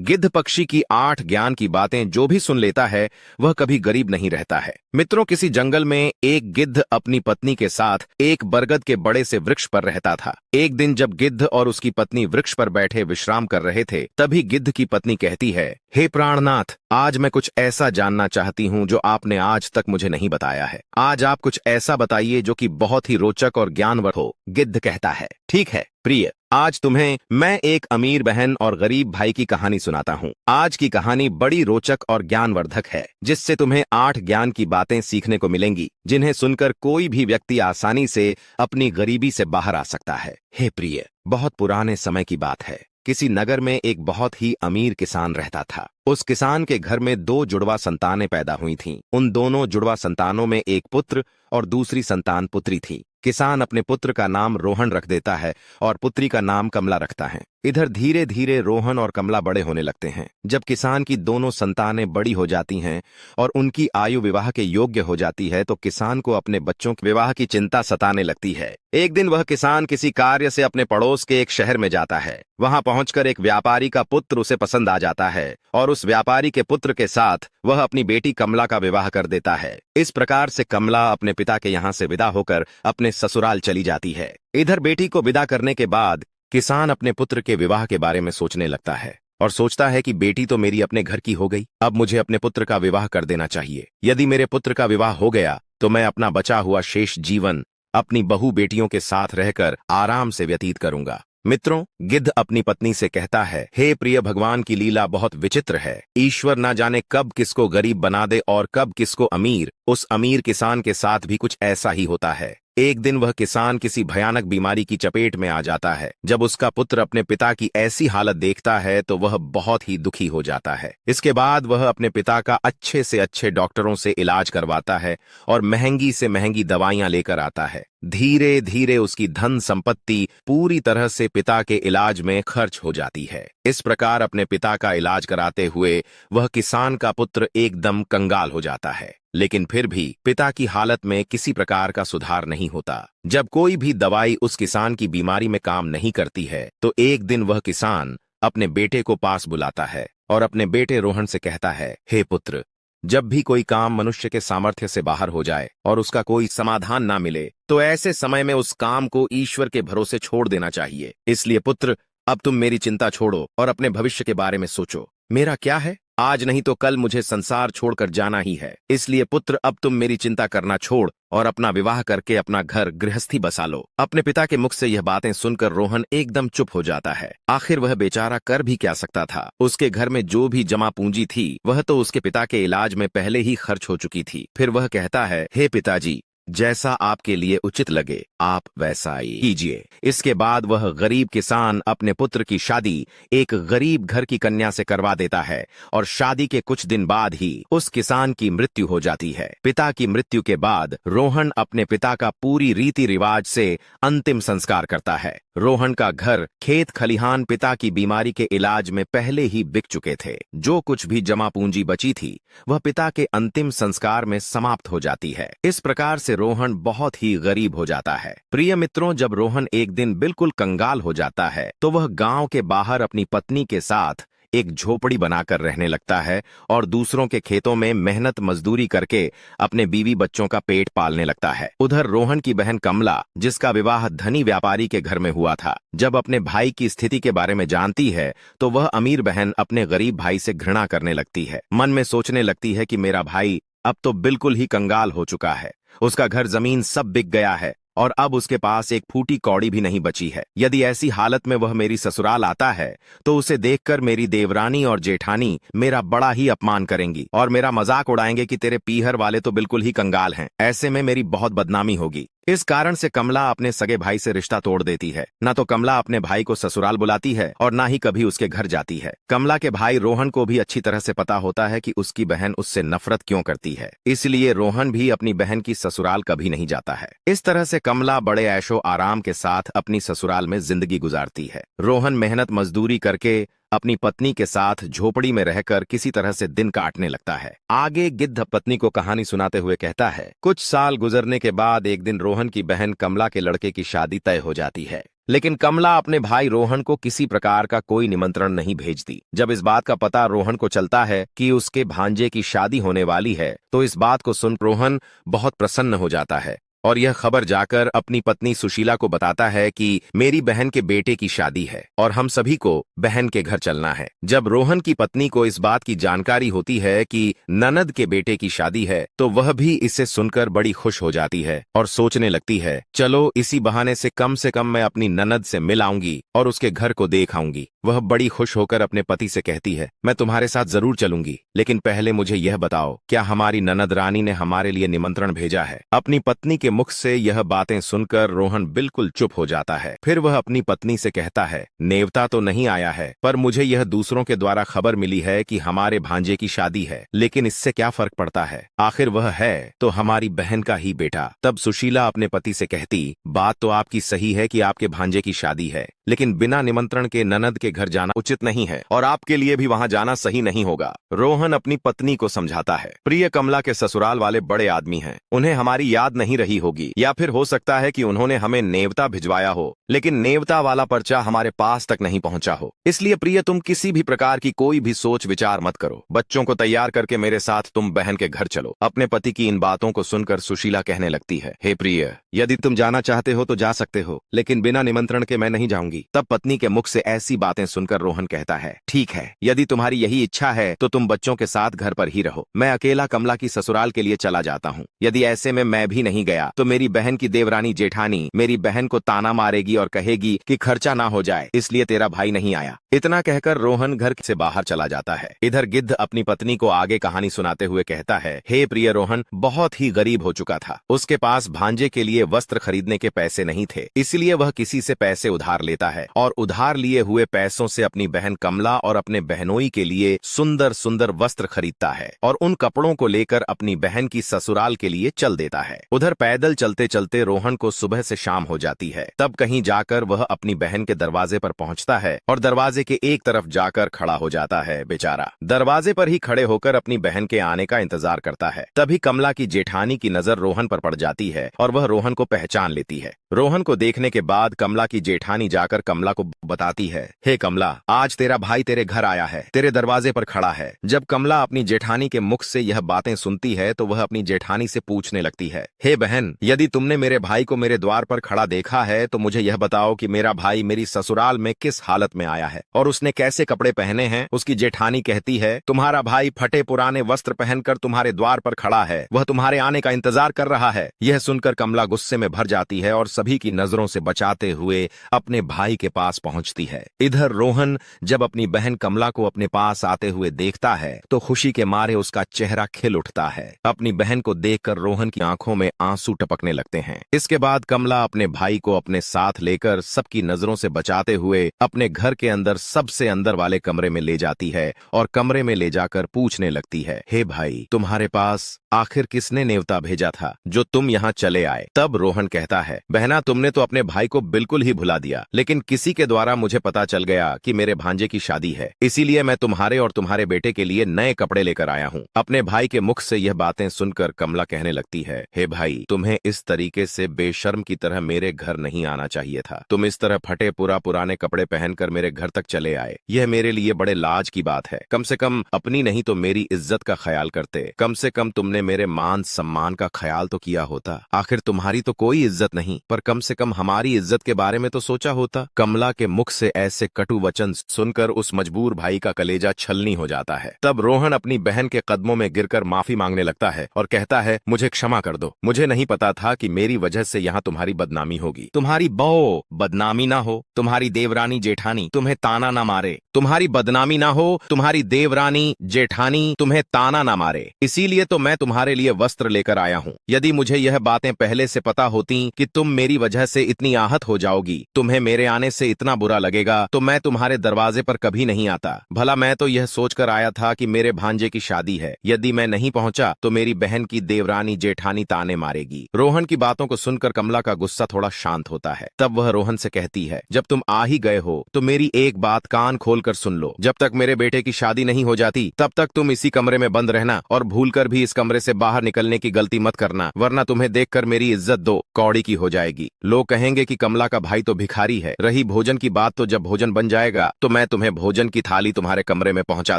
गिद्ध पक्षी की 8 ज्ञान की बातें जो भी सुन लेता है वह कभी गरीब नहीं रहता है। मित्रों, किसी जंगल में एक गिद्ध अपनी पत्नी के साथ एक बरगद के बड़े से वृक्ष पर रहता था। एक दिन जब गिद्ध और उसकी पत्नी वृक्ष पर बैठे विश्राम कर रहे थे, तभी गिद्ध की पत्नी कहती है, हे प्राणनाथ, आज मैं कुछ ऐसा जानना चाहती हूँ जो आपने आज तक मुझे नहीं बताया है। आज आप कुछ ऐसा बताइए जो कि बहुत ही रोचक और ज्ञानवर्धक हो। गिद्ध कहता है, ठीक है प्रिय, आज तुम्हें मैं एक अमीर बहन और गरीब भाई की कहानी सुनाता हूँ। आज की कहानी बड़ी रोचक और ज्ञानवर्धक है, जिससे तुम्हें 8 ज्ञान की बातें सीखने को मिलेंगी, जिन्हें सुनकर कोई भी व्यक्ति आसानी से अपनी गरीबी से बाहर आ सकता है। हे प्रिय, बहुत पुराने समय की बात है। किसी नगर में एक बहुत ही अमीर किसान रहता था। उस किसान के घर में 2 जुड़वा संतानें पैदा हुई थीं। उन दोनों जुड़वा संतानों में एक पुत्र और दूसरी संतान पुत्री थी। किसान अपने पुत्र का नाम रोहन रख देता है और पुत्री का नाम कमला रखता है। इधर धीरे धीरे रोहन और कमला बड़े होने लगते हैं। जब किसान की दोनों संतानें बड़ी हो जाती हैं और उनकी आयु विवाह के योग्य हो जाती है, तो किसान को अपने बच्चों के विवाह की चिंता सताने लगती है। एक दिन वह किसान किसी कार्य से अपने पड़ोस के एक शहर में जाता है। वहां पहुंचकर एक व्यापारी का पुत्र उसे पसंद आ जाता है और उस व्यापारी के पुत्र के साथ वह अपनी बेटी कमला का विवाह कर देता है। इस प्रकार से कमला अपने पिता के यहाँ से विदा होकर अपने ससुराल चली जाती है। इधर बेटी को विदा करने के बाद किसान अपने पुत्र के विवाह के बारे में सोचने लगता है और सोचता है कि बेटी तो मेरी अपने घर की हो गई, अब मुझे अपने पुत्र का विवाह कर देना चाहिए। यदि मेरे पुत्र का विवाह हो गया तो मैं अपना बचा हुआ शेष जीवन अपनी बहू बेटियों के साथ रहकर आराम से व्यतीत करूंगा। मित्रों, गिद्ध अपनी पत्नी से कहता है, हे प्रिय, भगवान की लीला बहुत विचित्र है। ईश्वर ना जाने कब किसको गरीब बना दे और कब किसको अमीर। उस अमीर किसान के साथ भी कुछ ऐसा ही होता है। एक दिन वह किसान किसी भयानक बीमारी की चपेट में आ जाता है। जब उसका पुत्र अपने पिता की ऐसी हालत देखता है तो वह बहुत ही दुखी हो जाता है। इसके बाद वह अपने पिता का अच्छे से अच्छे डॉक्टरों से इलाज करवाता है और महंगी से महंगी दवाइयां लेकर आता है। धीरे धीरे उसकी धन संपत्ति पूरी तरह से पिता के इलाज में खर्च हो जाती है। इस प्रकार अपने पिता का इलाज कराते हुए वह किसान का पुत्र एकदम कंगाल हो जाता है। लेकिन फिर भी पिता की हालत में किसी प्रकार का सुधार नहीं होता। जब कोई भी दवाई उस किसान की बीमारी में काम नहीं करती है, तो एक दिन वह किसान अपने बेटे को पास बुलाता है और अपने बेटे रोहन से कहता है, हे पुत्र, जब भी कोई काम मनुष्य के सामर्थ्य से बाहर हो जाए और उसका कोई समाधान ना मिले, तो ऐसे समय में उस काम को ईश्वर के भरोसे छोड़ देना चाहिए। इसलिए पुत्र, अब तुम मेरी चिंता छोड़ो और अपने भविष्य के बारे में सोचो। मेरा क्या है, आज नहीं तो कल मुझे संसार छोड़कर जाना ही है। इसलिए पुत्र, अब तुम मेरी चिंता करना छोड़ और अपना विवाह करके अपना घर गृहस्थी बसा लो। अपने पिता के मुख से यह बातें सुनकर रोहन एकदम चुप हो जाता है। आखिर वह बेचारा कर भी क्या सकता था। उसके घर में जो भी जमा पूंजी थी वह तो उसके पिता के इलाज में पहले ही खर्च हो चुकी थी। फिर वह कहता है, हे पिताजी, जैसा आपके लिए उचित लगे आप वैसा ही कीजिए। इसके बाद वह गरीब किसान अपने पुत्र की शादी एक गरीब घर की कन्या से करवा देता है और शादी के कुछ दिन बाद ही उस किसान की मृत्यु हो जाती है। पिता की मृत्यु के बाद रोहन अपने पिता का पूरी रीति रिवाज से अंतिम संस्कार करता है। रोहन का घर, खेत खलिहान पिता की बीमारी के इलाज में पहले ही बिक चुके थे। जो कुछ भी जमा पूंजी बची थी वह पिता के अंतिम संस्कार में समाप्त हो जाती है। इस प्रकार से रोहन बहुत ही गरीब हो जाता है। प्रिय मित्रों, जब रोहन एक दिन बिल्कुल कंगाल हो जाता है तो वह गांव के बाहर अपनी पत्नी के साथ एक झोपड़ी बनाकर रहने लगता है और दूसरों के खेतों में मेहनत मजदूरी करके अपने बीवी बच्चों का पेट पालने लगता है। उधर रोहन की बहन कमला, जिसका विवाह धनी व्यापारी के घर में हुआ था, जब अपने भाई की स्थिति के बारे में जानती है तो वह अमीर बहन अपने गरीब भाई से घृणा करने लगती है। मन में सोचने लगती है कि मेरा भाई अब तो बिल्कुल ही कंगाल हो चुका है। उसका घर जमीन सब बिक गया है और अब उसके पास एक फूटी कौड़ी भी नहीं बची है। यदि ऐसी हालत में वह मेरी ससुराल आता है तो उसे देखकर मेरी देवरानी और जेठानी मेरा बड़ा ही अपमान करेंगी और मेरा मजाक उड़ाएंगे कि तेरे पीहर वाले तो बिल्कुल ही कंगाल हैं। ऐसे में मेरी बहुत बदनामी होगी। इस कारण से कमला अपने सगे भाई से रिश्ता तोड़ देती है। न तो कमला अपने भाई को ससुराल बुलाती है और ना ही कभी उसके घर जाती है। कमला के भाई रोहन को भी अच्छी तरह से पता होता है कि उसकी बहन उससे नफरत क्यों करती है, इसलिए रोहन भी अपनी बहन की ससुराल कभी नहीं जाता है। इस तरह से कमला बड़े ऐशो आराम के साथ अपनी ससुराल में जिंदगी गुजारती है। रोहन मेहनत मजदूरी करके अपनी पत्नी के साथ झोपड़ी में रहकर किसी तरह से दिन काटने लगता है। आगे गिद्ध पत्नी को कहानी सुनाते हुए कहता है, कुछ साल गुजरने के बाद एक दिन रोहन की बहन कमला के लड़के की शादी तय हो जाती है। लेकिन कमला अपने भाई रोहन को किसी प्रकार का कोई निमंत्रण नहीं भेजती। जब इस बात का पता रोहन को चलता है कि उसके भांजे की शादी होने वाली है तो इस बात को सुन रोहन बहुत प्रसन्न हो जाता है और यह खबर जाकर अपनी पत्नी सुशीला को बताता है कि मेरी बहन के बेटे की शादी है और हम सभी को बहन के घर चलना है। जब रोहन की पत्नी को इस बात की जानकारी होती है कि ननद के बेटे की शादी है तो वह भी इसे सुनकर बड़ी खुश हो जाती है और सोचने लगती है, चलो इसी बहाने से कम मैं अपनी ननद से मिल आऊंगी और उसके घर को देख आऊंगी। वह बड़ी खुश होकर अपने पति से कहती है, मैं तुम्हारे साथ जरूर चलूंगी, लेकिन पहले मुझे यह बताओ, क्या हमारी ननद रानी ने हमारे लिए निमंत्रण भेजा है? अपनी पत्नी के मुख से यह बातें सुनकर रोहन बिल्कुल चुप हो जाता है। फिर वह अपनी पत्नी से कहता है, नेवता तो नहीं आया है, पर मुझे यह दूसरों के द्वारा खबर मिली है कि हमारे भांजे की शादी है, लेकिन इससे क्या फर्क पड़ता है, आखिर वह है तो हमारी बहन का ही बेटा। तब सुशीला अपने पति से कहती, बात तो आपकी सही है कि आपके भांजे की शादी है, लेकिन बिना निमंत्रण के ननद के घर जाना उचित नहीं है और आपके लिए भी वहां जाना सही नहीं होगा। रोहन अपनी पत्नी को समझाता है, प्रिय कमला के ससुराल वाले बड़े आदमी हैं, उन्हें हमारी याद नहीं रही होगी, या फिर हो सकता है कि उन्होंने हमें नेवता भिजवाया हो, लेकिन नेवता वाला पर्चा हमारे पास तक नहीं पहुंचा हो। इसलिए प्रिय तुम किसी भी प्रकार की कोई भी सोच विचार मत करो, बच्चों को तैयार करके मेरे साथ तुम बहन के घर चलो। अपने पति की इन बातों को सुनकर सुशीला कहने लगती है, हे प्रिय, यदि तुम जाना चाहते हो तो जा सकते हो, लेकिन बिना निमंत्रण के मैं नहीं जाऊंगी। तब पत्नी के मुख से ऐसी बातें सुनकर रोहन कहता है, ठीक है, यदि तुम्हारी यही इच्छा है तो तुम बच्चों के साथ घर पर ही रहो, मैं अकेला कमला की ससुराल के लिए चला जाता हूँ। यदि ऐसे में मैं भी नहीं गया तो मेरी बहन की देवरानी जेठानी मेरी बहन को ताना मारेगी और कहेगी कि खर्चा ना हो जाए, इसलिए तेरा भाई नहीं आया। इतना कहकर रोहन घर से बाहर चला जाता है। इधर गिद्ध अपनी पत्नी को आगे कहानी सुनाते हुए कहता है, हे प्रिय रोहन बहुत ही गरीब हो चुका था, उसके पास भांजे के लिए वस्त्र खरीदने के पैसे नहीं थे, इसलिए वह किसी से पैसे उधार लेता है और उधार लिए हुए पैसों से अपनी बहन कमला और अपने बहनोई के लिए सुंदर सुंदर वस्त्र खरीदता है और उन कपड़ों को लेकर अपनी बहन की ससुराल के लिए चल देता है। उधर पैदल चलते चलते रोहन को सुबह से शाम हो जाती है। तब कहीं जाकर वह अपनी बहन के दरवाजे पर पहुंचता है और दरवाजे के एक तरफ जाकर खड़ा हो जाता है। बेचारा दरवाजे पर ही खड़े होकर अपनी बहन के आने का इंतजार करता है। तभी कमला की जेठानी की नजर रोहन पर पड़ जाती है और वह रोहन को पहचान लेती है। रोहन को देखने के बाद कमला की जेठानी जाकर कमला को बताती है, हे कमला, आज तेरा भाई तेरे घर आया है, तेरे दरवाजे पर खड़ा है। जब कमला अपनी जेठानी के मुख से यह बातें सुनती है तो वह अपनी जेठानी से पूछने लगती है, हे बहन, यदि तुमने मेरे भाई को मेरे द्वार पर खड़ा देखा है तो मुझे यह बताओ कि मेरा भाई मेरी ससुराल में किस हालत में आया है और उसने कैसे कपड़े पहने हैं। उसकी जेठानी कहती है, तुम्हारा भाई फटे पुराने वस्त्र पहनकर तुम्हारे द्वार पर खड़ा है, वह तुम्हारे आने का इंतजार कर रहा है। यह सुनकर कमला गुस्से में भर जाती है और सभी की नजरों से बचाते हुए अपने भाई के पास पहुंचती है। इधर रोहन जब अपनी बहन कमला को अपने पास आते हुए देखता है तो खुशी के मारे उसका चेहरा खिल उठता है। अपनी बहन को देखकर रोहन की आंखों में आंसू टपकने लगते हैं। इसके बाद कमला अपने भाई को अपने साथ लेकर सबकी नजरों से बचाते हुए अपने घर के अंदर सबसे अंदर वाले कमरे में ले जाती है और कमरे में ले जाकर पूछने लगती है, हे भाई, तुम्हारे पास आखिर किसने नेवता भेजा था जो तुम यहाँ चले आए? तब रोहन कहता है, बहना, तुमने तो अपने भाई को बिल्कुल ही भुला दिया, लेकिन किसी के द्वारा मुझे पता चल गया कि मेरे भांजे की शादी है, इसीलिए मैं तुम्हारे और तुम्हारे बेटे के लिए नए कपड़े लेकर आया हूँ। अपने भाई के मुख से यह बातें सुनकर कमला कहने लगती है, हे भाई, तुम्हें इस तरीके से बेशर्म की तरह मेरे घर नहीं आना चाहिए था। तुम इस तरह फटे पुराने कपड़े पहनकर मेरे घर तक चले आए, यह मेरे लिए बड़े लाज की बात है। कम से कम अपनी नहीं तो मेरी इज्जत का ख्याल करते, कम से कम तुमने मेरे मान सम्मान का ख्याल तो किया होता। आखिर तुम्हारी तो कोई इज्जत नहीं, पर कम से कम हमारी इज्जत के बारे में तो सोचा होता। कमला के मुख से ऐसे कटु वचन सुनकर उस मजबूर भाई का कलेजा छलनी हो जाता है। तब रोहन अपनी बहन के कदमों में गिरकर माफी मांगने लगता है और कहता है, मुझे क्षमा कर दो, मुझे नहीं पता था कि मेरी वजह से यहाँ तुम्हारी बदनामी होगी। तुम्हारी बहू बदनामी ना हो, तुम्हारी देवरानी जेठानी तुम्हें ताना ना मारे, तुम्हारी बदनामी ना हो, तुम्हारी देवरानी जेठानी तुम्हें ताना ना मारे, इसीलिए तो मैं तुम्हारे लिए वस्त्र लेकर आया हूँ। यदि मुझे यह बातें पहले से पता होती कि तुम मेरी वजह से इतनी आहत हो जाओगी, तुम्हें मेरे आने से इतना बुरा लगेगा, तो मैं तुम्हारे दरवाजे पर कभी नहीं आता। भला मैं तो यह सोचकर आया था कि मेरे भांजे की शादी है, यदि मैं नहीं पहुंचा तो मेरी बहन की देवरानी जेठानी ताने मारेगी। रोहन की बातों को सुनकर कमला का गुस्सा थोड़ा शांत होता है। तब वह रोहन से कहती है, जब तुम आ ही गए हो तो मेरी एक बात कान खोलकर सुन लो। जब तक मेरे बेटे की शादी नहीं हो जाती तब तक तुम इसी कमरे में बंद रहना और भूलकर भी इस कमरे से बाहर निकलने की गलती मत करना, वरना तुम्हें देखकर मेरी इज्जत दो कौड़ी की हो जाएगी। लोग कहेंगे कि कमला का भाई तो भिखारी है। रही भोजन की बात, तो जब भोजन बन जाएगा तो मैं तुम्हें भोजन की थाली तुम्हारे कमरे में पहुंचा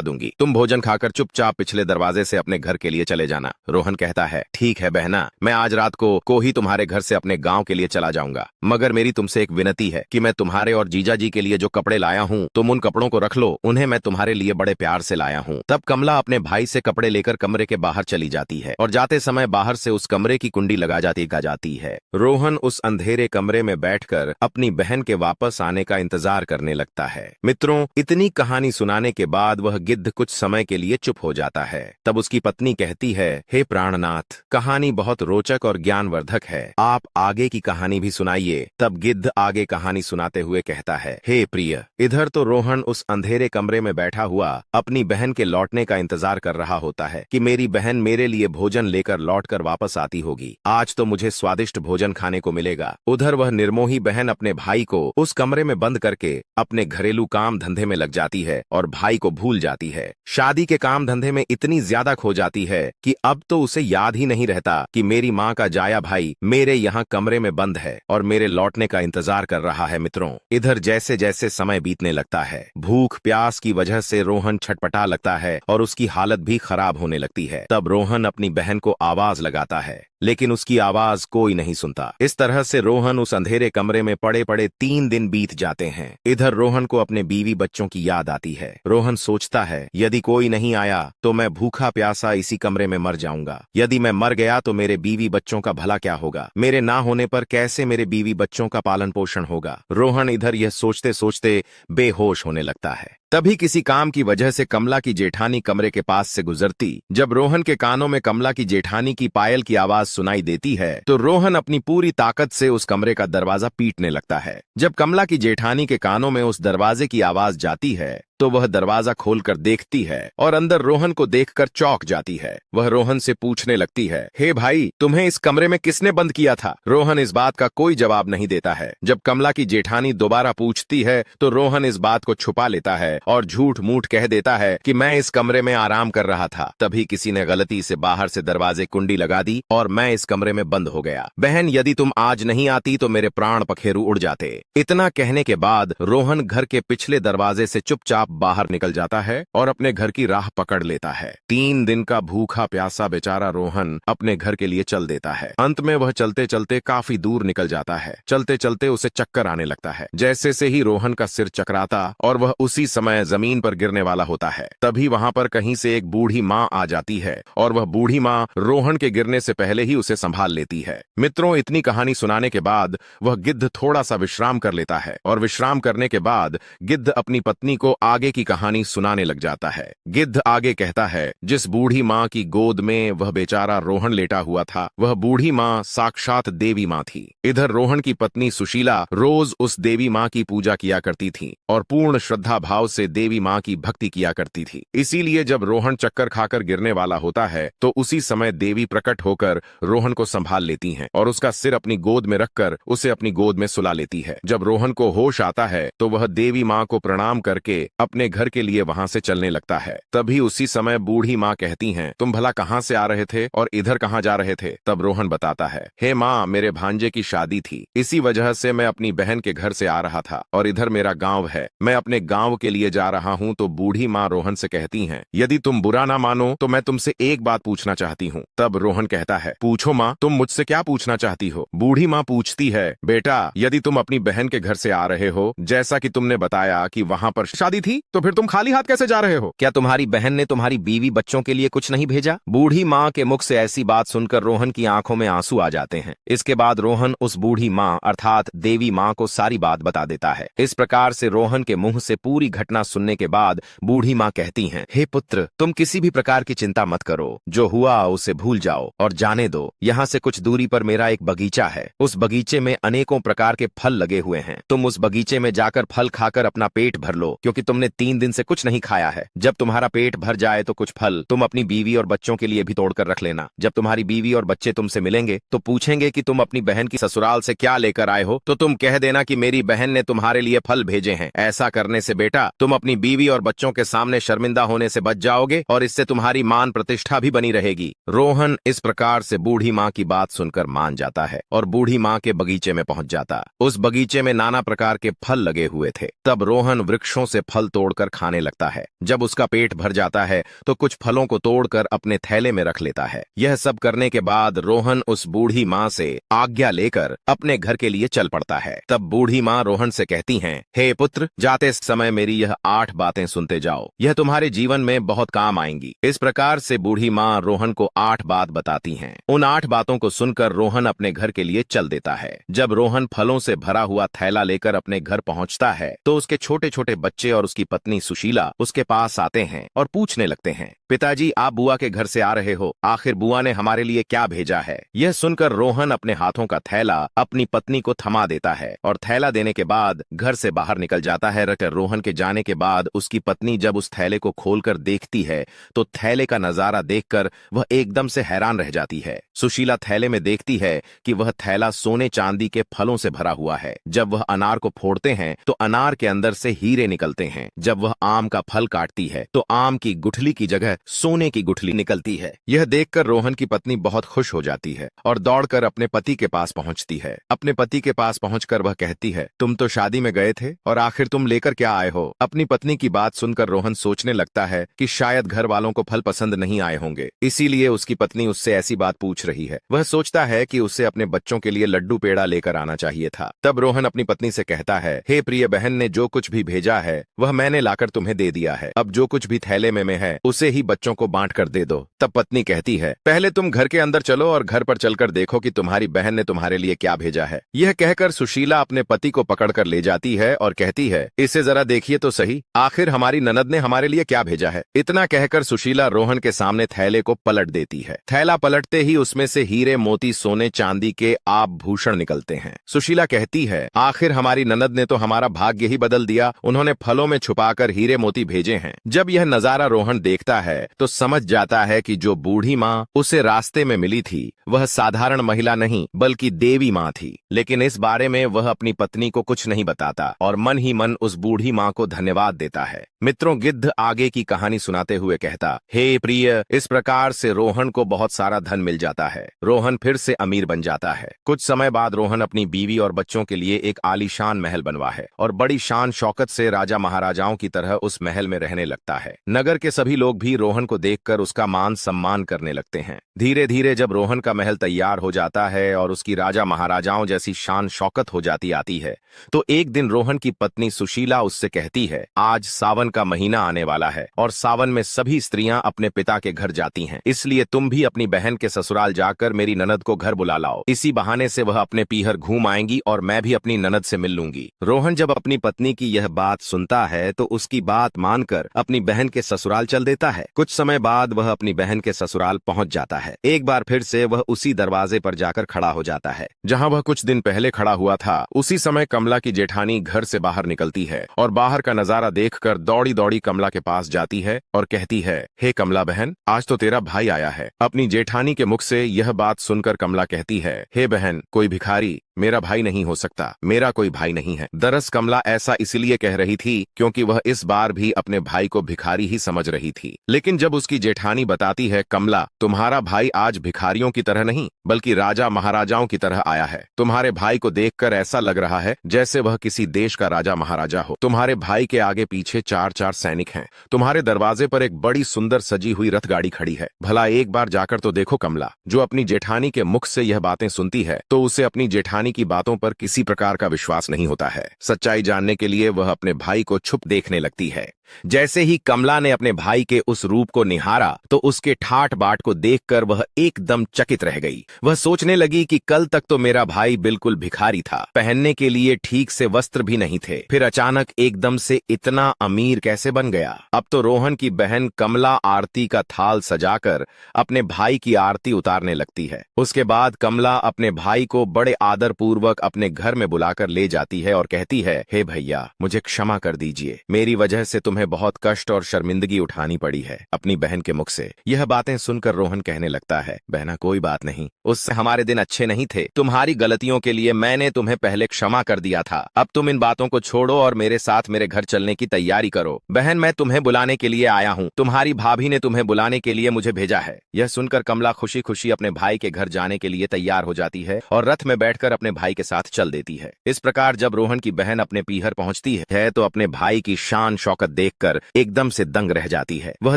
दूंगी। तुम भोजन खाकर चुपचाप पिछले दरवाजे से अपने घर के लिए चले जाना। रोहन कहता है, ठीक है बहना, मैं आज रात को ही तुम्हारे घर से अपने गांव के लिए चला जाऊंगा, मगर मेरी तुमसे एक विनती है कि मैं तुम्हारे और जीजा जी के लिए जो कपड़े लाया हूँ तुम उन कपड़ों को रख लो, उन्हें मैं तुम्हारे लिए बड़े प्यार से लाया हूँ। तब कमला अपने भाई से कपड़े लेकर कमरे के बाहर चली जाती है और जाते समय बाहर से उस कमरे की कुंडी लगा जाती है। रोहन उस अंधेरे कमरे में बैठकर अपनी बहन के वापस आने का इंतजार करने लगता है। मित्रों, इतनी कहानी सुनाने के बाद वह गिद्ध कुछ समय के लिए चुप हो जाता है। तब उसकी पत्नी कहती है, हे प्राणनाथ, कहानी बहुत रोचक और ज्ञानवर्धक है, आप आगे की कहानी भी सुनाइए। तब गिद्ध आगे कहानी सुनाते हुए कहता है, हे प्रिय, इधर तो रोहन उस अंधेरे कमरे में बैठा हुआ अपनी बहन के लौटने का इंतजार कर रहा होता है कि मेरी बहन मेरे लिए भोजन लेकर लौटकर वापस आती होगी, आज तो मुझे स्वादिष्ट भोजन खाने को मिलेगा। उधर वह निर्मोही बहन अपने भाई को उस कमरे में बंद करके अपने घरेलू काम धंधे में लग जाती है और भाई को भूल जाती है। शादी के काम धंधे में इतनी ज्यादा खो जाती है कि अब तो उसे याद ही नहीं रहता कि मेरी माँ का जाया भाई मेरे यहाँ कमरे में बंद है और मेरे लौटने का इंतजार कर रहा है। मित्रों, इधर जैसे जैसे समय बीतने लगता है, भूख प्यास की वजह से रोहन छटपटा लगता है और उसकी हालत भी खराब होने लगती है। तब रोहन अपनी बहन को आवाज लगाता है, लेकिन उसकी आवाज कोई नहीं सुनता। इस तरह से रोहन उस अंधेरे कमरे में पड़े पड़े 3 दिन बीत जाते हैं। इधर रोहन को अपने बीवी बच्चों की याद आती है। रोहन सोचता है, यदि कोई नहीं आया तो मैं भूखा प्यासा इसी कमरे में मर जाऊंगा। यदि मैं मर गया तो मेरे बीवी बच्चों का भला क्या होगा? मेरे ना होने पर कैसे मेरे बीवी बच्चों का पालन पोषण होगा? रोहन इधर यह सोचते सोचते बेहोश होने लगता है। तभी किसी काम की वजह से कमला की जेठानी कमरे के पास से गुजरती। जब रोहन के कानों में कमला की जेठानी की पायल की आवाज सुनाई देती है तो रोहन अपनी पूरी ताकत से उस कमरे का दरवाजा पीटने लगता है। जब कमला की जेठानी के कानों में उस दरवाजे की आवाज जाती है तो वह दरवाजा खोलकर देखती है और अंदर रोहन को देखकर चौंक जाती है। वह रोहन से पूछने लगती है, हे भाई, तुम्हें इस कमरे में किसने बंद किया था? रोहन इस बात का कोई जवाब नहीं देता है। जब कमला की जेठानी दोबारा पूछती है तो रोहन इस बात को छुपा लेता है और झूठ मूठ कह देता है कि मैं इस कमरे में आराम कर रहा था। तभी किसी ने गलती से बाहर से दरवाजे कुंडी लगा दी और मैं इस कमरे में बंद हो गया। बहन, यदि तुम आज नहीं आती तो मेरे प्राण पखेरु उड़ जाते। इतना कहने के बाद रोहन घर के पिछले दरवाजे से चुपचाप बाहर निकल जाता है और अपने घर की राह पकड़ लेता है। 3 दिन का भूखा प्यासा बेचारा रोहन अपने घर के लिए चल देता है। अंत में वह चलते चलते काफी दूर निकल जाता है। चलते चलते उसे चक्कर आने लगता है। जैसे से ही रोहन का सिर चकराता और वह उसी समय जमीन पर गिरने वाला होता है, तभी वहां पर कहीं से एक बूढ़ी माँ आ जाती है और वह बूढ़ी माँ रोहन के गिरने से पहले ही उसे संभाल लेती है। मित्रों, इतनी कहानी सुनाने के बाद वह गिद्ध थोड़ा सा विश्राम कर लेता है और विश्राम करने के बाद गिद्ध अपनी पत्नी को आगे की कहानी सुनाने लग जाता है। गिद्ध आगे कहता है, जिस बूढ़ी माँ की गोद में वह बेचारा रोहन लेटा हुआ था, वह बूढ़ी माँ साक्षात देवी माँ थी। इधर रोहन की पत्नी सुशीला रोज उस देवी माँ की पूजा किया करती थी और पूर्ण श्रद्धा भाव से देवी माँ की भक्ति किया करती थी। इसीलिए जब रोहन चक्कर खाकर गिरने वाला होता है तो उसी समय देवी प्रकट होकर रोहन को संभाल लेती हैं और उसका सिर अपनी गोद में रखकर उसे अपनी गोद में सुला लेती है। जब रोहन को होश आता है तो वह देवी माँ को प्रणाम करके अपने घर के लिए वहां से चलने लगता है। तभी उसी समय बूढ़ी माँ कहती हैं, तुम भला कहाँ से आ रहे थे और इधर कहाँ जा रहे थे? तब रोहन बताता है, हे माँ, मेरे भांजे की शादी थी, इसी वजह से मैं अपनी बहन के घर से आ रहा था और इधर मेरा गांव है, मैं अपने गांव के लिए जा रहा हूँ। तो बूढ़ी माँ रोहन से कहती हैं, यदि तुम बुरा ना मानो तो मैं तुमसे एक बात पूछना चाहती हूँ। तब रोहन कहता है, पूछो माँ, तुम मुझसे क्या पूछना चाहती हो? बूढ़ी माँ पूछती है, बेटा, यदि तुम अपनी बहन के घर से आ रहे हो, जैसा कि तुमने बताया कि वहां पर शादी थी, थी, तो फिर तुम खाली हाथ कैसे जा रहे हो? क्या तुम्हारी बहन ने तुम्हारी बीवी बच्चों के लिए कुछ नहीं भेजा? बूढ़ी माँ के मुख से ऐसी बात सुनकर रोहन की आंखों में आंसू आ जाते हैं। इसके बाद रोहन उस बूढ़ी माँ अर्थात देवी माँ को सारी बात बता देता है। इस प्रकार से रोहन के मुंह से पूरी घटना सुनने के बाद बूढ़ी माँ कहती हैं, हे पुत्र, तुम किसी भी प्रकार की चिंता मत करो, जो हुआ उसे भूल जाओ और जाने दो। यहाँ से कुछ दूरी पर मेरा एक बगीचा है, उस बगीचे में अनेकों प्रकार के फल लगे हुए हैं। तुम उस बगीचे में जाकर फल खाकर अपना पेट भर लो, क्योंकि तुमने 3 दिन से कुछ नहीं खाया है। जब तुम्हारा पेट भर जाए तो कुछ फल तुम अपनी बीवी और बच्चों के लिए भी तोड़कर रख लेना। जब तुम्हारी बीवी और बच्चे तुमसे मिलेंगे तो पूछेंगे कि तुम अपनी बहन की ससुराल से क्या लेकर आए हो, तो तुम कह देना कि मेरी बहन ने तुम्हारे लिए फल भेजे हैं। ऐसा करने से बेटा तुम अपनी बीवी और बच्चों के सामने शर्मिंदा होने से बच जाओगे और इससे तुम्हारी मान प्रतिष्ठा भी बनी रहेगी। रोहन इस प्रकार से बूढ़ी माँ की बात सुनकर मान जाता है और बूढ़ी माँ के बगीचे में पहुंच जाता। उस बगीचे में नाना प्रकार के फल लगे हुए थे। तब रोहन वृक्षों से फल तोड़कर खाने लगता है। जब उसका पेट भर जाता है तो कुछ फलों को तोड़कर अपने थैले में रख लेता है। यह सब करने के बाद रोहन उस बूढ़ी माँ से आज्ञा लेकर अपने घर के लिए चल पड़ता है। तब बूढ़ी माँ रोहन से कहती हैं, हे पुत्र, जाते समय मेरी यह 8 बातें सुनते जाओ, यह तुम्हारे जीवन में बहुत काम आएंगी। इस प्रकार से बूढ़ी माँ रोहन को 8 बात बताती हैं। उन 8 बातों को सुनकर रोहन अपने घर के लिए चल देता है। जब रोहन फलों से भरा हुआ थैला लेकर अपने घर पहुंचता है तो उसके छोटे छोटे बच्चे और उसकी पत्नी सुशीला उसके पास आते हैं और पूछने लगते हैं, पिताजी, आप बुआ के घर से आ रहे हो, आखिर बुआ ने हमारे लिए क्या भेजा है? यह सुनकर रोहन अपने हाथों का थैला अपनी पत्नी को थमा देता है और थैला देने के बाद घर से बाहर निकल जाता है। रोहन के जाने के बाद उसकी पत्नी जब उस थैले को खोलकर देखती है तो थैले का नजारा देखकर वह एकदम से हैरान रह जाती है। सुशीला थैले में देखती है कि वह थैला सोने चांदी के फलों से भरा हुआ है। जब वह अनार को फोड़ते हैं तो अनार के अंदर से हीरे निकलते हैं। जब वह आम का फल काटती है तो आम की गुठली की जगह सोने की गुठली निकलती है। यह देखकर रोहन की पत्नी बहुत खुश हो जाती है और दौड़कर अपने पति के पास पहुंचती है। अपने पति के पास पहुंचकर वह कहती है, तुम तो शादी में गए थे और आखिर तुम लेकर क्या आए हो? अपनी पत्नी की बात सुनकर रोहन सोचने लगता है कि शायद घर वालों को फल पसंद नहीं आए होंगे, इसीलिए उसकी पत्नी उससे ऐसी बात पूछ रही है। वह सोचता है कि उसे अपने बच्चों के लिए लड्डू पेड़ा लेकर आना चाहिए था। तब रोहन अपनी पत्नी से कहता है, हे प्रिय बहन ने जो कुछ भी भेजा है वह मैंने लाकर तुम्हें दे दिया है। अब जो कुछ भी थैले में है उसे ही बच्चों को बांट कर दे दो। तब पत्नी कहती है, पहले तुम घर के अंदर चलो और घर पर चलकर देखो कि तुम्हारी बहन ने तुम्हारे लिए क्या भेजा है। यह कहकर सुशीला अपने पति को पकड़कर ले जाती है और कहती है, इसे जरा देखिए तो सही, आखिर हमारी ननद ने हमारे लिए क्या भेजा है। इतना कहकर सुशीला रोहन के सामने थैले को पलट देती है। थैला पलटते ही उसमें से हीरे मोती सोने चांदी के आभूषण निकलते हैं। सुशीला कहती है, आखिर हमारी ननद ने तो हमारा भाग्य ही बदल दिया, उन्होंने फलों में छुपाकर हीरे मोती भेजे हैं। जब यह नजारा रोहन देखता है तो समझ जाता है कि जो बूढ़ी माँ उसे रास्ते में मिली थी वह साधारण महिला नहीं बल्कि देवी माँ थी। लेकिन इस बारे में वह अपनी पत्नी को कुछ नहीं बताता और मन ही मन उस बूढ़ी माँ को धन्यवाद देता है। मित्रों, गिद्ध आगे की कहानी सुनाते हुए कहता, हे प्रिय, इस प्रकार से रोहन को बहुत सारा धन मिल जाता है। रोहन फिर से अमीर बन जाता है। कुछ समय बाद रोहन अपनी बीवी और बच्चों के लिए एक आलीशान महल बनवाए और बड़ी शान शौकत से राजा महाराजाओं की तरह उस महल में रहने लगता है। नगर के सभी लोग भी रोहन को देखकर उसका मान सम्मान करने लगते हैं। धीरे धीरे जब रोहन का महल तैयार हो जाता है और उसकी राजा महाराजाओं जैसी शान शौकत हो जाती आती है तो एक दिन रोहन की पत्नी सुशीला उससे कहती है, आज सावन का महीना आने वाला है और सावन में सभी स्त्रियां अपने पिता के घर जाती हैं, इसलिए तुम भी अपनी बहन के ससुराल जाकर मेरी ननद को घर बुला लाओ। इसी बहाने से वह अपने पीहर घूम आएंगी और मैं भी अपनी ननद से मिल लूंगी। रोहन जब अपनी पत्नी की यह बात सुनता है तो उसकी बात मानकर अपनी बहन के ससुराल चल देता है। कुछ समय बाद वह अपनी बहन के ससुराल पहुंच जाता है। एक बार फिर से वह उसी दरवाजे पर जाकर खड़ा हो जाता है जहां वह कुछ दिन पहले खड़ा हुआ था। उसी समय कमला की जेठानी घर से बाहर निकलती है और बाहर का नजारा देखकर दौड़ी दौड़ी कमला के पास जाती है और कहती है, हे कमला बहन, आज तो तेरा भाई आया है। अपनी जेठानी के मुख से यह बात सुनकर कमला कहती है, हे बहन, कोई भिखारी मेरा भाई नहीं हो सकता, मेरा कोई भाई नहीं है। दरअसल कमला ऐसा इसलिए कह रही थी क्योंकि वह इस बार भी अपने भाई को भिखारी ही समझ रही थी। लेकिन जब उसकी जेठानी बताती है, कमला, तुम्हारा भाई आज भिखारियों की तरह नहीं बल्कि राजा महाराजाओं की तरह आया है। तुम्हारे भाई को देखकर ऐसा लग रहा है जैसे वह किसी देश का राजा महाराजा हो। तुम्हारे भाई के आगे पीछे 4-4 सैनिक हैं। तुम्हारे दरवाजे पर एक बड़ी सुंदर सजी हुई रथ गाड़ी खड़ी है। भला एक बार जाकर तो देखो। कमला, जो अपनी जेठानी के मुख से यह बातें सुनती है तो उसे अपनी जेठानी की बातों पर किसी प्रकार का विश्वास नहीं होता है। सच्चाई जानने के लिए वह अपने भाई को छुप देखने लगती है। जैसे ही कमला ने अपने भाई के उस रूप को निहारा तो उसके ठाट बाट को देखकर वह एकदम चकित रह गई। वह सोचने लगी कि कल तक तो मेरा भाई बिल्कुल भिखारी था, पहनने के लिए ठीक से वस्त्र भी नहीं थे, फिर अचानक एकदम से इतना अमीर कैसे बन गया। अब तो रोहन की बहन कमला आरती का थाल सजाकर अपने भाई की आरती उतारने लगती है। उसके बाद कमला अपने भाई को बड़े आदर पूर्वक अपने घर में बुलाकर ले जाती है और कहती है, हे भैया, मुझे क्षमा कर दीजिए, मेरी वजह से तुम्हें बहुत कष्ट और शर्मिंदगी उठानी पड़ी है। अपनी बहन के मुख से यह बातें सुनकर रोहन कहने लगता है, बहना कोई बात नहीं, उससे हमारे दिन अच्छे नहीं थे, तुम्हारी गलतियों के लिए मैंने तुम्हें पहले क्षमा कर दिया था। अब तुम इन बातों को छोड़ो और मेरे साथ मेरे घर चलने की तैयारी करो। बहन, मैं तुम्हें बुलाने के लिए आया हूँ, तुम्हारी भाभी ने तुम्हें बुलाने के लिए मुझे भेजा है। यह सुनकर कमला खुशी खुशी अपने भाई के घर जाने के लिए तैयार हो जाती है और रथ में बैठकर अपने भाई के साथ चल देती है। इस प्रकार जब रोहन की बहन अपने पीहर पहुंचती है तो अपने भाई की शान शौकत देखकर एकदम से दंग रह जाती है। वह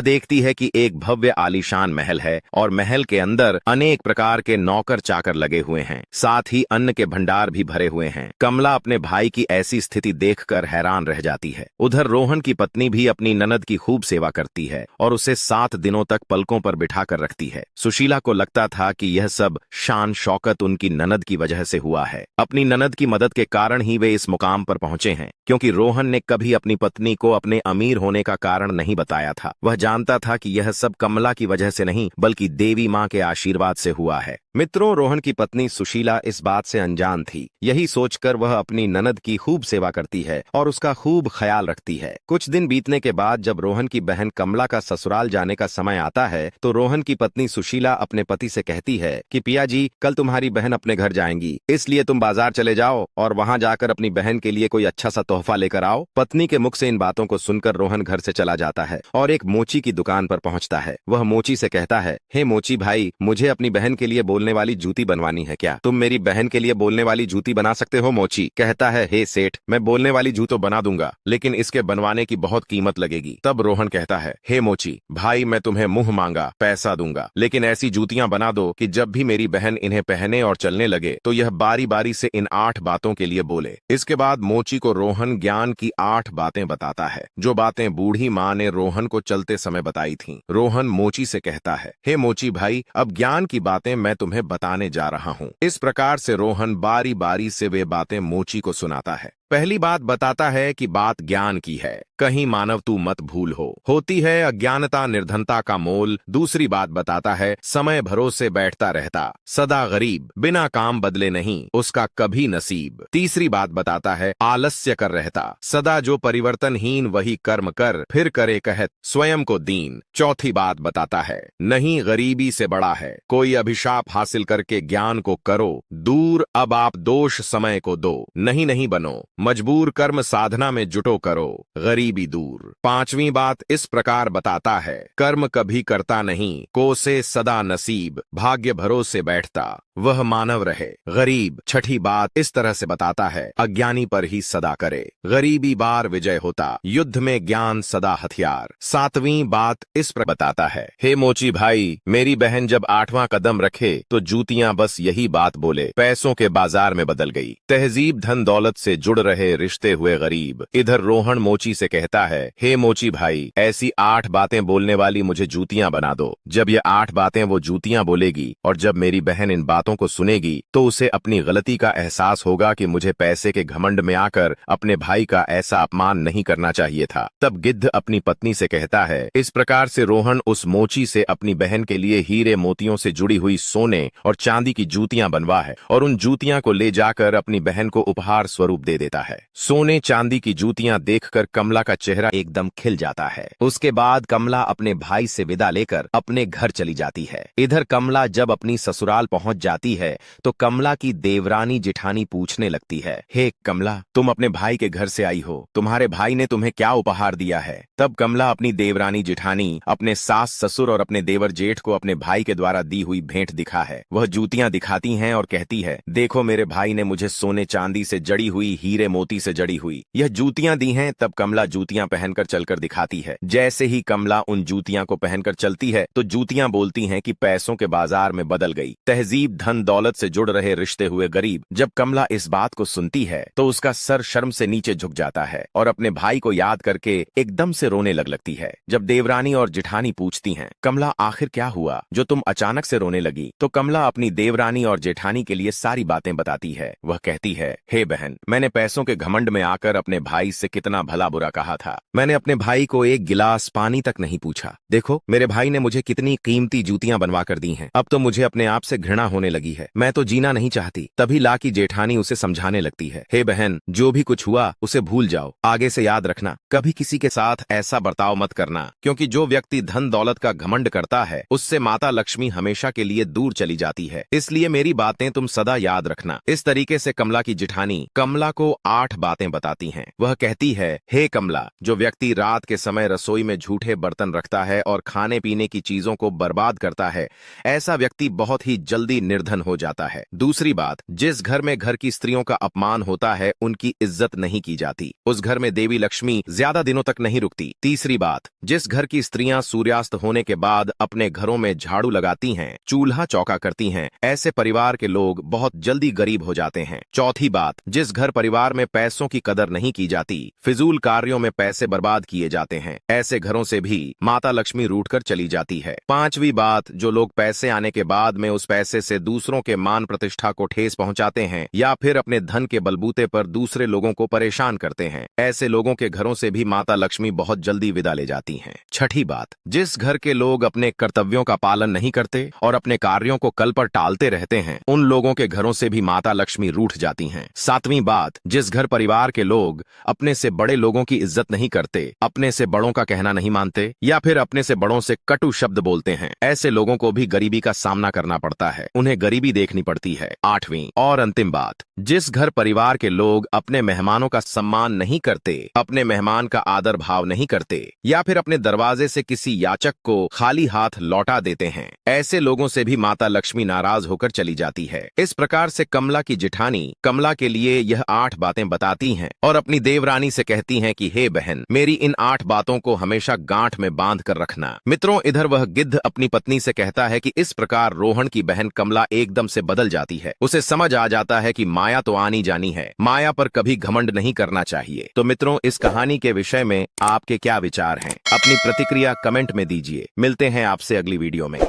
देखती है कि एक भव्य आलीशान महल है और महल के अंदर अनेक प्रकार के नौकर चाकर लगे हुए हैं, साथ ही अन्न के भंडार भी भरे हुए हैं। कमला अपने भाई की ऐसी स्थिति देखकर हैरान रह जाती है। उधर रोहन की पत्नी भी अपनी ननद की खूब सेवा करती है और उसे 7 दिनों तक पलकों पर बिठाकर रखती है। सुशीला को लगता था कि यह सब शान शौकत उनकी ननद की वजह से हुआ है। अपनी ननद की मदद के कारण ही वे इस मुकाम पर पहुंचे हैं, क्योंकि रोहन ने कभी अपनी पत्नी को अपने अमीर होने का कारण नहीं बताया था। वह जानता था कि यह सब कमला की वजह से नहीं बल्कि देवी माँ के आशीर्वाद से हुआ है। मित्रों, रोहन की पत्नी सुशीला इस बात से अनजान थी। यही सोचकर वह अपनी ननद की खूब सेवा करती है और उसका खूब ख्याल रखती है। कुछ दिन बीतने के बाद जब रोहन की बहन कमला का ससुराल जाने का समय आता है तो रोहन की पत्नी सुशीला अपने पति से कहती है कि पिया जी, कल तुम्हारी बहन अपने घर जाएंगी, इसलिए तुम बाजार चले जाओ और वहां जाकर अपनी बहन के लिए कोई अच्छा सा तोहफा लेकर आओ। पत्नी के मुख से इन बातों को सुनकर रोहन घर से चला जाता है और एक मोची की दुकान पर पहुंचता है। वह मोची से कहता है, हे मोची भाई, मुझे अपनी बहन के लिए बोलने वाली जूती बनवानी है, क्या तुम मेरी बहन के लिए बोलने वाली जूती बना सकते हो? मोची कहता है, हे सेठ, मैं बोलने वाली जूतो बना दूंगा, लेकिन इसके बनवाने की बहुत कीमत लगेगी। तब रोहन कहता है, हे मोची भाई, मैं तुम्हें मुंह मांगा पैसा दूंगा, लेकिन ऐसी जूतियां बना दो कि जब भी मेरी बहन इन्हें पहने और चलने लगे तो यह बारी बारी से इन 8 बातों के लिए बोले। इसके बाद मोची को रोहन ज्ञान की 8 बातें बताता है, जो बातें बूढ़ी माँ ने रोहन को चलते समय बताई थीं। रोहन मोची से कहता है, हे मोची भाई, अब ज्ञान की बातें मैं तुम्हें बताने जा रहा हूँ। इस प्रकार से रोहन बारी बारी से वे बातें मोची को सुनाता है। पहली बात बताता है कि बात ज्ञान की है, कहीं मानव तू मत भूल हो, होती है अज्ञानता निर्धनता का मोल। दूसरी बात बताता है, समय भरोसे बैठता रहता, सदा गरीब, बिना काम बदले नहीं उसका कभी नसीब। तीसरी बात बताता है, आलस्य कर रहता, सदा जो परिवर्तनहीन वही कर्म कर, फिर करे कहत स्वयं को दीन। चौथी बात बताता है, नहीं गरीबी से बड़ा है, कोई अभिशाप हासिल करके ज्ञान को करो दूर, अब आप दोष समय को दो, नहीं बनो, मजबूर कर्म साधना में जुटो करो, गरीबी दूर। पांचवी बात इस प्रकार बताता है, कर्म कभी करता नहीं, कोसे सदा नसीब, भाग्य भरोसे बैठता, वह मानव रहे गरीब। छठी बात इस तरह से बताता है, अज्ञानी पर ही सदा करे, गरीबी बार विजय होता, युद्ध में ज्ञान सदा हथियार। सातवीं बात इस पर बताता है, हे मोची भाई, मेरी बहन जब 8वां कदम रखे तो जूतियां बस यही बात बोले, पैसों के बाजार में बदल गई, तहजीब धन दौलत से जुड़ रहे रिश्ते हुए गरीब। इधर रोहन मोची से कहता है, हे मोची भाई, ऐसी 8 बातें बोलने वाली मुझे जूतियां बना दो। जब ये 8 बातें वो जूतियां बोलेगी और जब मेरी बहन इन बातों को सुनेगी तो उसे अपनी गलती का एहसास होगा कि मुझे पैसे के घमंड में आकर अपने भाई का ऐसा अपमान नहीं करना चाहिए था। तब गिद्ध अपनी पत्नी से कहता है। इस प्रकार से रोहन उस मोची से अपनी बहन के लिए हीरे मोतियों से जुड़ी हुई सोने और चांदी की जूतियां बनवा है और उन जूतियां को ले जाकर अपनी बहन को उपहार स्वरूप दे देता है। सोने चांदी की जूतियां देखकर कमला का चेहरा एकदम खिल जाता है। उसके बाद कमला अपने भाई से विदा लेकर अपने घर चली जाती है। इधर कमला जब अपनी ससुराल पहुंच जाती है तो कमला की देवरानी जिठानी पूछने लगती है, हे कमला, तुम अपने भाई के घर से आई हो, तुम्हारे भाई ने तुम्हें क्या उपहार दिया है? तब कमला अपनी देवरानी जिठानी, अपने सास ससुर और अपने देवर जेठ को अपने भाई के द्वारा दी हुई भेंट दिखा है। वह जूतियां दिखाती हैं और कहती है, देखो मेरे भाई ने मुझे सोने चांदी से जड़ी हुई हीरे हीरे मोती से जड़ी हुई यह जूतियां दी हैं। तब कमला जूतियां पहनकर चलकर दिखाती है। जैसे ही कमला उन जूतियां को पहनकर चलती है तो जूतियां बोलती हैं कि पैसों के बाजार में बदल गई। तहजीब, धन दौलत से जुड़ रहे रिश्ते हुए गरीब। जब कमला इस बात को सुनती है तो उसका सर शर्म से नीचे झुक जाता है और अपने भाई को याद करके एकदम से रोने लगती है। जब देवरानी और जेठानी पूछती हैं, कमला आखिर क्या हुआ जो तुम अचानक से रोने लगी, तो कमला अपनी देवरानी और जेठानी के लिए सारी बातें बताती है। वह कहती है, हे बहन, मैंने पैसों के घमंड में आकर अपने भाई से कितना भला बुरा कहा था। मैंने अपने भाई को एक गिलास पानी तक नहीं पूछा। देखो मेरे भाई ने मुझे कितनी कीमती जूतियां बनवा कर दी हैं। अब तो मुझे अपने आप से घृणा होने लगी है। मैं तो जीना नहीं चाहती। तभी लाकी जेठानी उसे समझाने लगती है, हे बहन, जो भी कुछ हुआ उसे भूल जाओ। आगे से याद रखना, कभी किसी के साथ ऐसा बर्ताव मत करना, क्योंकि जो व्यक्ति धन दौलत का घमंड करता है उससे माता लक्ष्मी हमेशा के लिए दूर चली जाती है। इसलिए मेरी बातें तुम सदा याद रखना। इस तरीके से कमला की जेठानी कमला को 8 बातें बताती हैं। वह कहती है, हे कमला, जो व्यक्ति रात के समय रसोई में झूठे बर्तन रखता है और खाने पीने की चीजों को बर्बाद करता है, ऐसा व्यक्ति बहुत ही जल्दी निर्धन हो जाता है। दूसरी बात, जिस घर में घर की स्त्रियों का अपमान होता है उनकी इज्जत नहीं की जाती। उस घर में देवी लक्ष्मी ज्यादा दिनों तक नहीं रुकती। तीसरी बात, जिस घर की स्त्रियां सूर्यास्त होने के बाद अपने घरों में झाड़ू लगाती हैं, चूल्हा चौका करती हैं, ऐसे परिवार के लोग बहुत जल्दी गरीब हो जाते हैं। चौथी बात, जिस घर परिवार में पैसों की कदर नहीं की जाती, फिजूल कार्यों में पैसे बर्बाद किए जाते हैं, ऐसे घरों से भी माता लक्ष्मी रूठकर चली जाती है। पांचवी बात, जो लोग पैसे आने के बाद में उस पैसे से दूसरों के मान प्रतिष्ठा को ठेस पहुंचाते हैं या फिर अपने धन के बलबूते पर दूसरे लोगों को परेशान करते हैं, ऐसे लोगों के घरों से भी माता लक्ष्मी बहुत जल्दी विदा ले जाती हैं। छठी बात, जिस घर के लोग अपने कर्तव्यों का पालन नहीं करते और अपने कार्यों को कल पर टालते रहते हैं, उन लोगों के घरों से भी माता लक्ष्मी रूठ जाती हैं। सातवीं बात, जिस घर परिवार के लोग अपने से बड़े लोगों की इज्जत नहीं करते, अपने से बड़ों का कहना नहीं मानते या फिर अपने से बड़ों से कटु शब्द बोलते हैं, ऐसे लोगों को भी गरीबी का सामना करना पड़ता है, उन्हें गरीबी देखनी पड़ती है। आठवीं और अंतिम बात, जिस घर परिवार के लोग अपने मेहमानों का सम्मान नहीं करते, अपने मेहमान का आदर भाव नहीं करते या फिर अपने दरवाजे से किसी याचक को खाली हाथ लौटा देते हैं, ऐसे लोगों से भी माता लक्ष्मी नाराज होकर चली जाती है। इस प्रकार से कमला की जेठानी कमला के लिए यह 8 बातें बताती हैं और अपनी देवरानी से कहती हैं कि हे बहन, मेरी इन 8 बातों को हमेशा गांठ में बांध कर रखना। मित्रों, इधर वह गिद्ध अपनी पत्नी से कहता है कि इस प्रकार रोहन की बहन कमला एकदम से बदल जाती है। उसे समझ आ जाता है कि माया तो आनी जानी है, माया पर कभी घमंड नहीं करना चाहिए। तो मित्रों, इस कहानी के विषय में आपके क्या विचार हैं? अपनी प्रतिक्रिया कमेंट में दीजिए। मिलते हैं आपसे अगली वीडियो में।